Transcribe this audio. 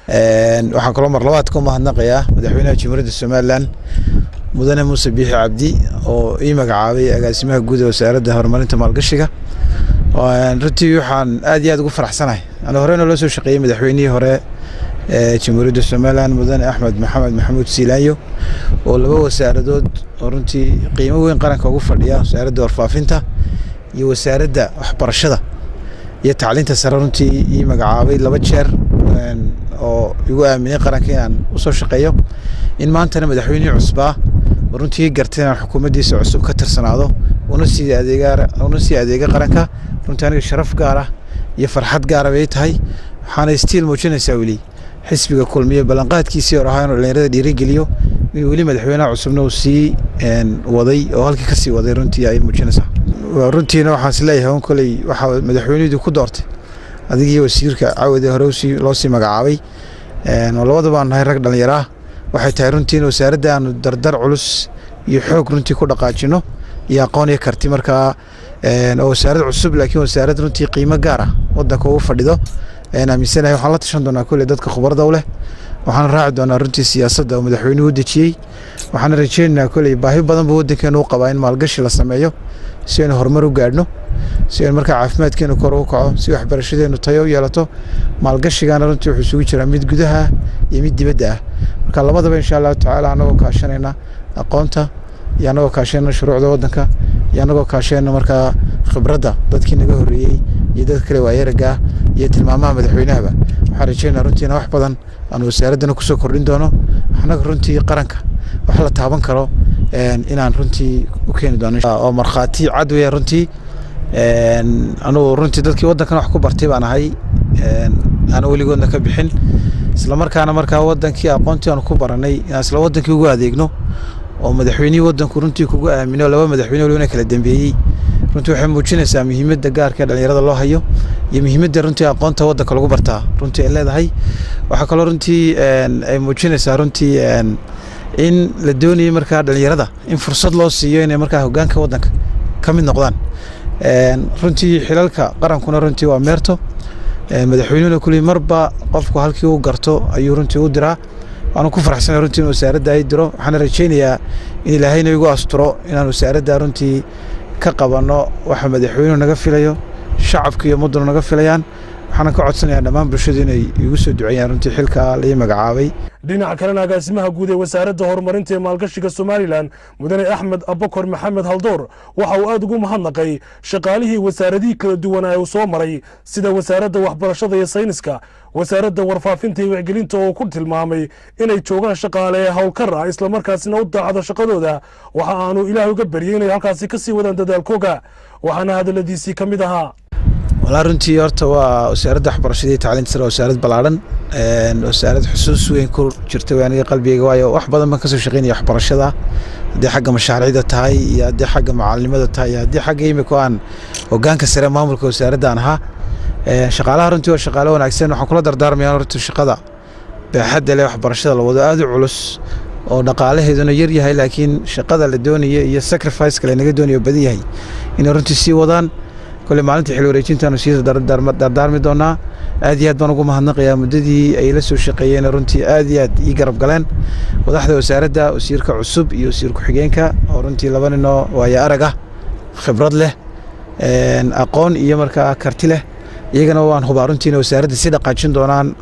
waxaan kaloo mar labaad ku mahadnaqayaa madaxweynaha Jamhuuriyadda Soomaaliland mudane Muuse Biixi Cabdi oo ii magacaabay agaasimaha guud ee wasaaradda horumarinta maalgashiga. runtii waxaan aad iyo aad ugu faraxsanahay ana horena loo soo shaqeeyay madaxweynihii hore Jamhuuriyadda Soomaaliland mudane Axmed Maxamed Maxamuud Siilaanyo oo laba wasaaradood oo runtii qiimo weyn qaranka ugu fadhiya wasaaradda warfaafinta iyo wasaaradda waxbarashada iyo tacliinta sare runtii ii magacaabay laba jeer oo igu aaminay qaranka inaan u soo shaqeeyo in maantana madaxweynihii cusbaa runtii gartay inaan xukuumaddiisa cusub ka tirsanaado una sii adeega qaranka runtii aniga sharaf gaar ah iyo farxad gaar ah bay tahay waxaana istiil muujinaysaa weli xisbiga kulmiye ballanqaadkiisii hore ahaa inuu dhalinyarada dhiirigeliyo in weli madaxweynaha cusubna uu sii waday oo halkii kasii waday runtii ay muujinaysaa runtiina waxaan is leeyahay koley waxa madaxweynuhu ku doortay adigii wasiirka caawada hore loo sii magacaabay oo labadaba aan nahay rag dhalinyaro ah waxay tahay runtii in wasaaradda aanu dardar culus iyo xoog runtii ku dhaqaajino iyo aqoon iyo karti markaa oo wasaarad cusub laakiin wasaarad runtii qiimo gaar ah waddanka ugu fadhido aaminsanahay waxaan la tashan doonaa kulli dadka khibrada u leh waxaan raaci doonaa runtii siyaasadda oo madaxweynuhu u dejiyey waxaan rajaynaynaa kulli baahi badan buu waddankeenu u qabaa in maalgashi la sameeyo si aynu horumar u gaadhno si aynu markaa caafimaadkeenu kor ugu kaco si waxbarashadeenu tayo u yeelato maalgashigaana runtii wuxuu isugu jiraa mid gudaha iyo mid dibadda ah marka labadaba insha allahu tacaala anagoo kaashanayna aqoonta iyo anagoo kaashanayna shuruucda waddanka iyo anagoo kaashanayna markaa khibradda dadkii naga horreeyey iyo dad kale waayaraga iyo tilmaamaha madaxweynahaba waxaan rajaynaa runtiina wax badan aan wasaaraddana kusoo kordhin doono annaga runtii qaranka wax la taaban karo inaan runtii u keeni doono oo markhaati cad weya runtii anugu runtii dadkii waddankan wax ku bartay baan ahay aan weligoodna ka bixin isla markaana markaa waddankii aqoontii aanu ku baranay inaan isla waddankii ugu adeegno oo madaxweynihii waddanku runtii kugu aamino laba madaxweyne waliba kala dambeeyey runtii waxay muujinaysaa muhiimadda gaarka ee dhalinyarada loo hayo iyo muhiimadda runtii aqoonta waddanka lagu bartaa runtii ay leedahay waxaa kaloo runtii ay muujinaysaa runtii in la doonayay markaa dhalinyarada in fursad loo siiyo inay markaa hoggaanka waddanka ka mid noqdaan runtii xilalka qarankuna runtii waa meerto madaxweynuhuna kulli marba qofku halkii uu garto ayuu runtii u diraa waanu ku faraxsanahay runtii in wasaaradda ay diro waxaana rajaynayaa in ilaahayna igu asturo inaan wasaaradda runtii ka qabanno waxa madaxweynuhu naga filayo shacabka iyo ummadduna naga filayaan waxaan ka codsanayaa dhammaan bulshadu inay igu soo duceeyaan runtii xilka la magacaabay dhinaca kalena agaasimaha guud ee wasaaradda horumarinta ee maalgashiga Soomaaliland mudane Axmed Abakar Maxamed Haldoor waxa uu aad ugu mahadnaqay shaqaalihii wasaaradii kala duwan ee uu soo maray sida wasaaradda waxbarashada iyo sayniska wasaaradda warfaafinta iyo wacyigelinta oo ku tilmaamay inay joogaan shaqaale hawlkar ah isla markaasina u daacada shaqadooda waxa aanu Ilaahay uga bariyay inay halkaasi ka sii wadaan dadaalkooga waxaana hadaladiisii ka mid ahaa والله runtii horta waa wasaaradda waxbarashada iyo tacliinta sare wasaaradda balaaran wasaaradda xusuus weyn ku jirtay aniga qalbigayga waayo wax badan baan ka soo shaqeynay waxbarashada hadii xagga mashaariicda tahay iyo hadii xagga macallimada tahay iyo hadii xagga imika aan hoggaanka sare maamulka wasaaradda aan ahaa shaqaalaha runtii waa shaqaale wanaagsan waxaan kula dardaarmayaa runtii shaqada baaxadda leh waxbarashada la wado aad u culus oo dhaqaalaheeduna yar yahay laakiin shaqada la doonayo iyo sacrifice kale naga doonayo badan yahay inay runtii sii wadaan كل ما أنت حلو ريجنتان وسير دار مدونا آديات بنقول مهنق يا مددي أي لسه شقيين رنتي آديات يقرب قلنا وضحده وسارده وسير كعصب يسير كحجينك أو رنتي لبنا إنه ويا أرجع خبرات له أقون يمرك كرتله يجنا وان هو بارنتي وسارده سيدا قاتشين دونان